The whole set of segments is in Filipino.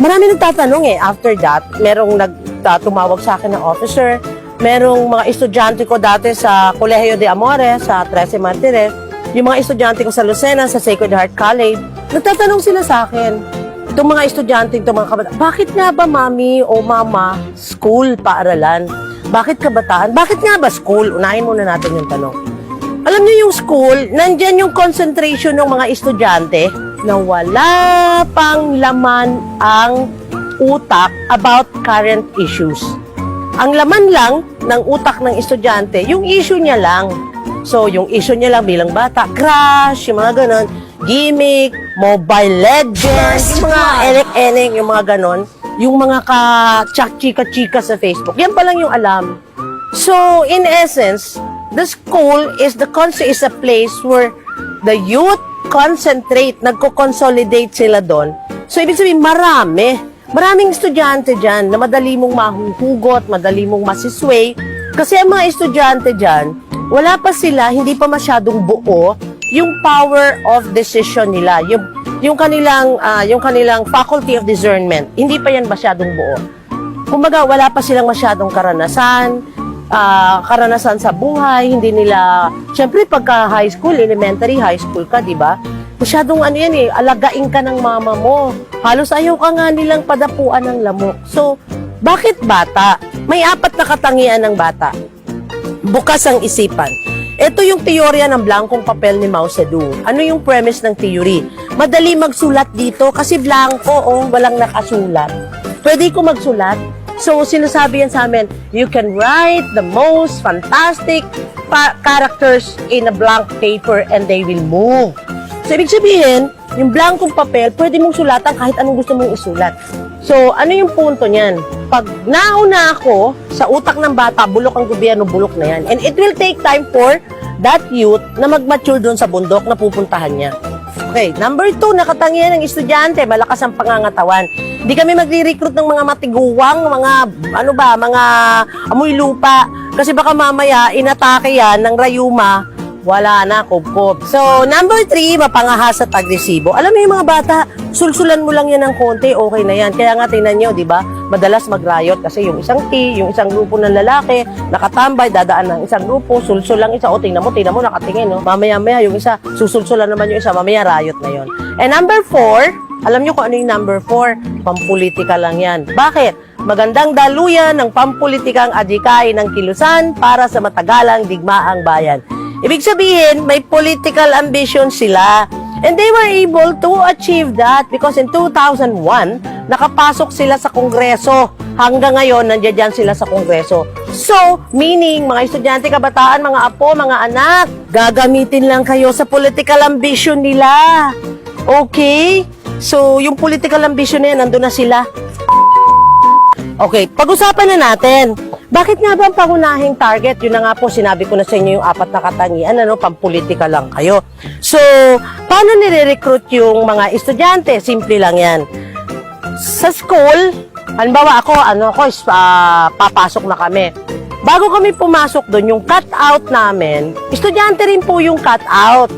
marami nagtatanong after that, merong tumawag sa akin na officer, merong mga estudyante ko dati sa Colegio de Amores, sa 13 Martires, yung mga estudyante ko sa Lucena, sa Sacred Heart College, nagtatanong sila sa akin, itong mga estudyante, itong mga kabataan, bakit nga ba mami o mama, school, paaralan? Bakit kabataan? Bakit nga ba school? Unahin muna natin yung tanong. Alam niyo yung school, nandyan yung concentration ng mga estudyante na wala pang laman ang utak about current issues. Ang laman lang ng utak ng estudyante, yung issue niya lang. So, yung issue niya lang bilang bata, crush, yung mga ganon, gimmick, Mobile Legends, yung mga enek-enek, yung mga ganon, yung mga ka-chika-chika sa Facebook. Yan pa lang yung alam. So, in essence, the school is a place where the youth concentrate, nagko-consolidate sila doon. So, ibig sabihin, maraming estudyante dyan na madali mong mahuhugot, madali mong masisway. Kasi ang mga estudyante dyan, wala pa sila, hindi pa masyadong buo yung power of decision nila, yung kanilang faculty of discernment. Hindi pa yan masyadong buo. Kumbaga, wala pa silang masyadong karanasan sa buhay, hindi nila, syempre pagka high school, elementary, high school ka, di ba? Masyadong alagain ka ng mama mo. Halos ayaw ka nga nilang padapuan ng lamok. So, bakit bata? May 4 na katangian ng bata. Bukas ang isipan. Ito yung teorya ng blankong papel ni Mao Zedong. Ano yung premise ng theory? Madali magsulat dito kasi blanko, walang nakasulat. Pwede ko magsulat. So, sinasabi yan sa amin, you can write the most fantastic characters in a blank paper and they will move. So, ibig sabihin, yung blankong papel, pwede mong sulatan kahit anong gusto mong isulat. So, ano yung punto niyan? Pag nauna ako sa utak ng bata, bulok ang gobyerno, bulok na yan. And it will take time for that youth na mag-mature doon sa bundok na pupuntahan niya. Okay, number 2, nakatangian ng estudyante, malakas ang pangangatawan. Hindi kami magre-recruit ng mga matiguwang, mga amoy lupa. Kasi baka mamaya, inatake yan ng rayuma, wala na, kubkob. So, number 3, mapangahas at agresibo. Alam mo yung mga bata, sulsulan mo lang yan ng konti, okay na yan. Kaya nga, tingnan nyo, di ba? Madalas mag-riot kasi yung isang yung isang grupo ng lalaki, nakatambay, dadaan ng isang grupo, sulsul lang isa, o tingnan mo, nakatingin, no? Mamaya-maya, yung isa, susulsulan naman yung isa, mamaya riot na yon. And number 4, alam nyo kung ano yung number 4? Pampolitika lang yan. Bakit? Magandang daluyan ng pampolitikang adhikain ng kilusan para sa matagalang digmaang bayan. Ibig sabihin, may political ambition sila. And they were able to achieve that because in 2001, nakapasok sila sa Kongreso. Hanggang ngayon, nandiyan sila sa Kongreso. So, meaning, mga estudyante, kabataan, mga apo, mga anak, gagamitin lang kayo sa political ambition nila. Okay? So, yung political ambition na yan, nandun na sila. Okay, pag-usapan na natin. Bakit nga ba ang pangunahing target? Yun na nga po, sinabi ko na sa inyo yung 4 na katangian, pampolitika lang kayo. So, paano nire-recruit yung mga estudyante? Simple lang yan. Sa school, halimbawa ako, papasok na kami. Bago kami pumasok doon, yung cut-out namin, estudyante rin po yung cut-out.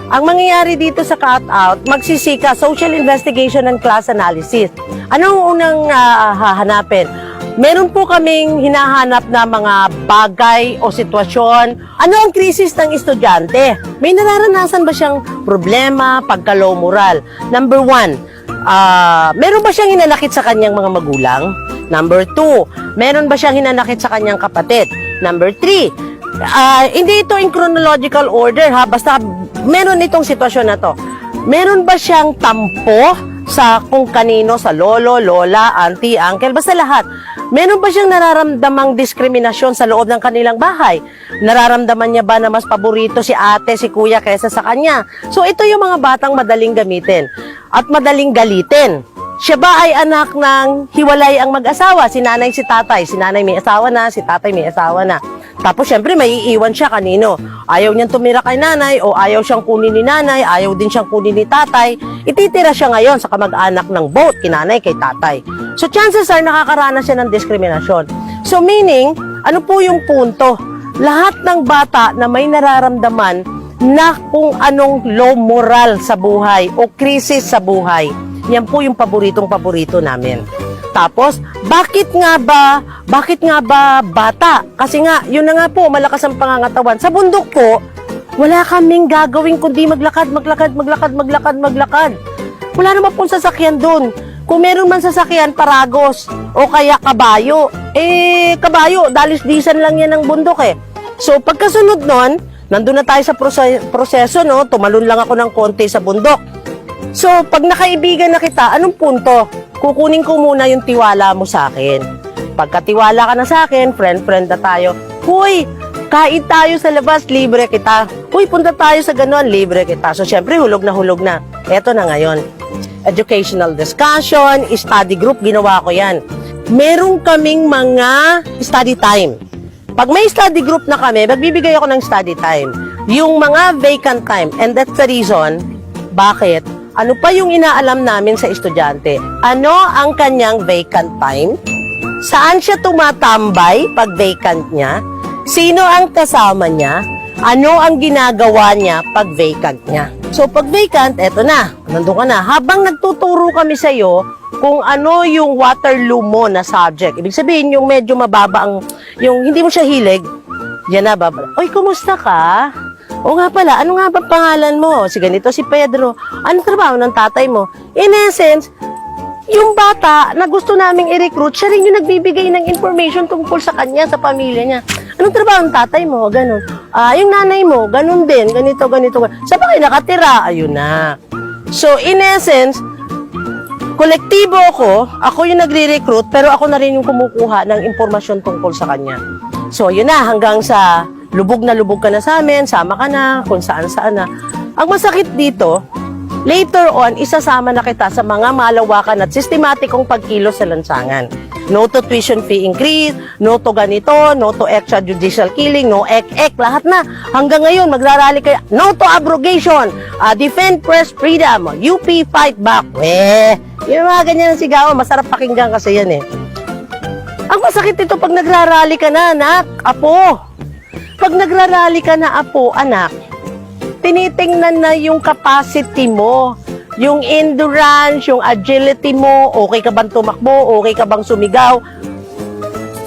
Ang mangyayari dito sa cut-out, magsisika, social investigation and class analysis. Anong unang hahanapin? Meron po kaming hinahanap na mga bagay o sitwasyon. Ano ang krisis ng estudyante? May nararanasan ba siyang problema, pagka-low moral? Number 1, meron ba siyang hinanakit sa kanyang mga magulang? Number 2, meron ba siyang hinanakit sa kanyang kapatid? Number 3, hindi ito in chronological order ha, basta meron itong sitwasyon na to. Meron ba siyang tampo sa kung kanino, sa lolo, lola, auntie, uncle, basta lahat. Meron ba siyang nararamdamang diskriminasyon sa loob ng kanilang bahay? Nararamdaman niya ba na mas paborito si ate, si kuya kaysa sa kanya? So ito yung mga batang madaling gamitin at madaling galitin. Siya ba ay anak ng hiwalay ang mag-asawa? Si nanay, si tatay. Si nanay may asawa na, si tatay may asawa na. Tapos syempre may iiwan siya kanino. Ayaw niyang tumira kay nanay o ayaw siyang kunin ni nanay, ayaw din siyang kunin ni tatay. Ititira siya ngayon sa kamag-anak ng both, kinanay kay tatay. So chances are nakakaranas siya ng diskriminasyon. So meaning, ano po yung punto? Lahat ng bata na may nararamdaman na kung anong low moral sa buhay o krisis sa buhay, Yan po yung paboritong-paborito namin. Tapos, bakit nga ba bata? Kasi nga, yun na nga po, malakas ang pangangatawan. Sa bundok po, wala kaming gagawin kundi maglakad. Wala naman pong sasakyan doon. Kung meron man sasakyan, paragos o kaya kabayo. Kabayo, dalis-disan lang yan ng bundok eh. So, pagkasunod nun, nandun na tayo sa proseso, no? Tumalon lang ako ng konti sa bundok. So, pag nakaibigan na kita, anong punto? Kukunin ko muna yung tiwala mo sa akin. Pagkatiwala ka na sa akin, friend na tayo. Huy, kain tayo sa labas, libre kita. Huy, punta tayo sa ganon, libre kita. So, syempre, hulog na. Eto na ngayon. Educational discussion, study group, ginawa ko yan. Meron kaming mga study time. Pag may study group na kami, magbibigay ako ng study time. Yung mga vacant time. And that's the reason, bakit? Ano pa yung inaalam namin sa estudyante? Ano ang kanyang vacant time? Saan siya tumatambay pag vacant niya? Sino ang kasama niya? Ano ang ginagawa niya pag vacant niya? So, pag vacant, eto na. Nandun ka na. Habang nagtuturo kami sa iyo kung ano yung Waterloo mo na subject. Ibig sabihin, yung medyo mababa ang, yung hindi mo siya hilig, yan na, baba. Oy, kumusta ka? O nga pala, ano nga ba pangalan mo? Si ganito, si Pedro. Ano trabaho ng tatay mo? In essence, yung bata na gusto naming i-recruit, siya rin yung nagbibigay ng information tungkol sa kanya, sa pamilya niya. Anong trabaho ng tatay mo? Ganon. Yung nanay mo, ganon din. Ganito. Saan ba kayo nakatira? Ayun na. So, in essence, kolektibo ako yung nagre-recruit, pero ako na rin yung kumukuha ng impormasyon tungkol sa kanya. So, yun na, hanggang sa lubog ka na sa amin, sama ka na, kung saan na. Ang masakit dito, later on, isasama na kita sa mga malawakan at sistematikong pagkilos sa lansangan. No to tuition fee increase, no to ganito, no to extrajudicial killing, no ek, lahat na. Hanggang ngayon, magrarally kayo, no to abrogation, defend press freedom, UP fight back. Yung mga ganyan ang sigawan, masarap pakinggan kasi yan eh. Ang masakit ito pag nagrarally ka na, anak, apo. Pag nagrarally ka na, apo, anak, tinitingnan na yung capacity mo, yung endurance, yung agility mo, okay ka bang tumakbo, okay ka bang sumigaw.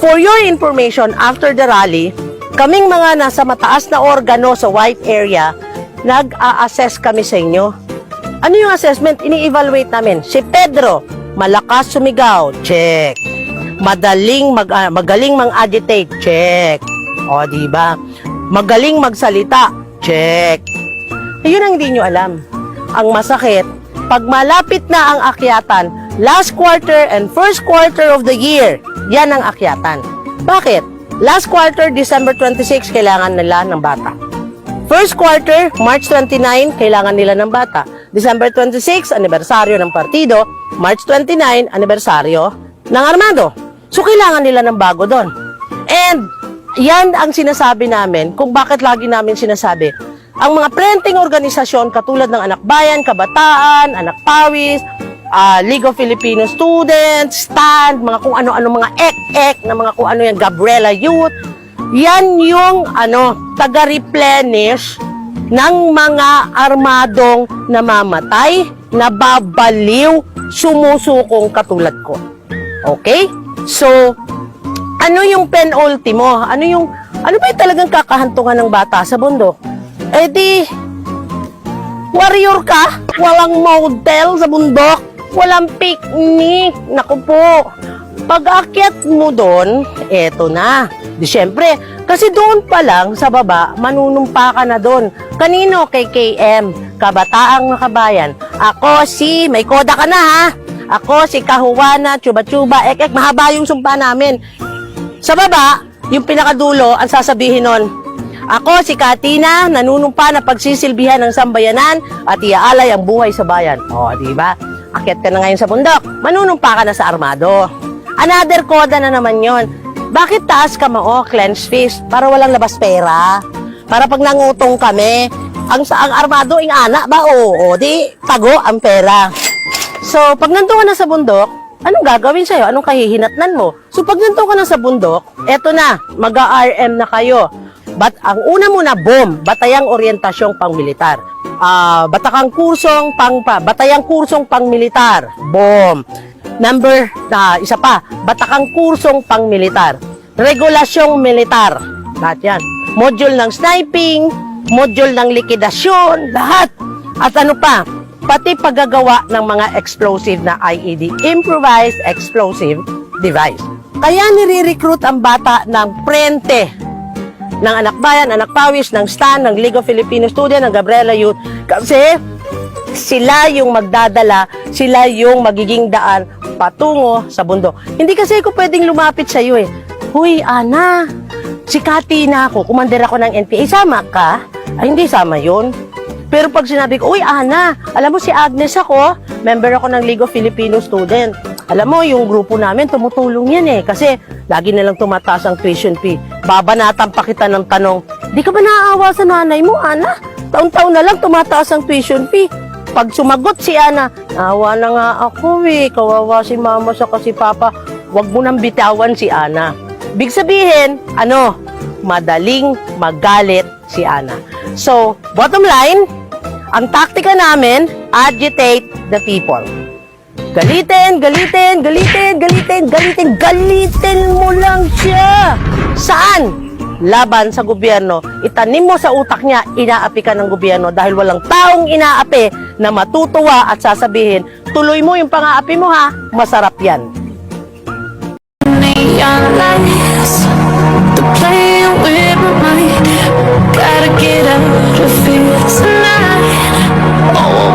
For your information, after the rally, kaming mga nasa mataas na organo sa white area, nag-a-assess kami sa inyo. Ano yung assessment? Ini-evaluate namin. Si Pedro, malakas sumigaw, check. Magaling mag-agitate, check. O, diba? Magaling magsalita, check. Yun ang hindi nyo alam. Ang masakit, pag malapit na ang akyatan, last quarter and first quarter of the year, yan ang akyatan. Bakit? Last quarter, December 26, kailangan nila ng bata. First quarter, March 29, kailangan nila ng bata. December 26, anibersaryo ng partido. March 29, anibersaryo ng armado. So, kailangan nila ng bago doon. And, yan ang sinasabi namin, kung bakit lagi namin sinasabi, ang mga printing organisasyon katulad ng Anak Bayan, Kabataan, Anak Pawis, League of Filipino Students, STAND, mga kung ano-ano, mga ek-ek, na mga kung ano yan, Gabriela Youth, yan yung taga-replenish ng mga armadong namamatay, nababaliw, sumusukong katulad ko. Okay? So, ano yung penultimo? Ano ba yung talagang kakahantungan ng bata sa bundok? Eh di, warrior ka, walang motel sa bundok, walang picnic, naku po. Pag-akyat mo doon, eto na. Di syempre, kasi doon pa lang sa baba, manunumpa ka na doon. Kanino? Kay KM, Kabataang Kabayan. Ako si, may koda ka na ha. Ako si Kahuwana, Chuba-Chuba, ek-ek, mahaba yung sumpa namin. Sa baba, yung pinakadulo, ang sasabihin nun, ako si Katina, nanunumpa na pagsisilbihan ng sambayanan at iaalay ang buhay sa bayan. O, di ba? Akyat ka na ngayon sa bundok, manunumpa ka na sa armado. Another koda na naman yon. Bakit taas ka mo? Clenched fist, para walang labas pera. Para pag nangutong kami, ang armado ing ana ba? O di, tago ang pera. So, pag nandun ka na sa bundok, anong gagawin sa'yo? Anong kahihinatnan mo? So, pag nandun ka na sa bundok, eto na, mag-RM na kayo. But ang una muna, BOM, Batayang Orientasyong Pangmilitar. Batayang kursong pang-militar. Boom. Isa pa, batakang kursong pang-militar. Regulasyong militar. Lahat yan. Module ng sniping, module ng likidasyon, lahat. At ano pa, pati paggagawa ng mga explosive na IED, improvised explosive device. Kaya nire-recruit ang bata ng Prente, ng Anak Bayan, Anak Pawis, ng STAN, ng League of Filipino Students, ng Gabriela Youth. Kasi sila yung magdadala, sila yung magiging daan patungo sa bundok. Hindi kasi ako pwedeng lumapit sa iyo eh. Huy, Ana, sikati na ako, kumander ako ng NPA, sama ka? Ay, hindi sama yun. Pero pag sinabi ko, uy, Ana, alam mo si Agnes ako, member ako ng League of Filipino Student. Alam mo, yung grupo namin, tumutulong yan eh. Kasi lagi nilang tumataas ang tuition fee. Babanatan pa kita ng tanong, di ka ba naaawa sa nanay mo, Ana? Taon-taon na lang tumataas ang tuition fee. Pag sumagot si Ana, awa na nga ako eh, kawawa si mama sa kasi papa, wag mo nang bitawan si Ana. Big sabihin, madaling magalit si Ana. So, bottom line, ang taktika namin, agitate the people. Galitin mo lang siya. Saan? Laban sa gobyerno. Itanim mo sa utak niya, inaapi ka ng gobyerno dahil walang taong inaapi na matutuwa at sasabihin, tuloy mo yung pang-aapi mo ha, masarap yan. Neon lights, the playing with my mind. Gotta get out of here tonight. Oh.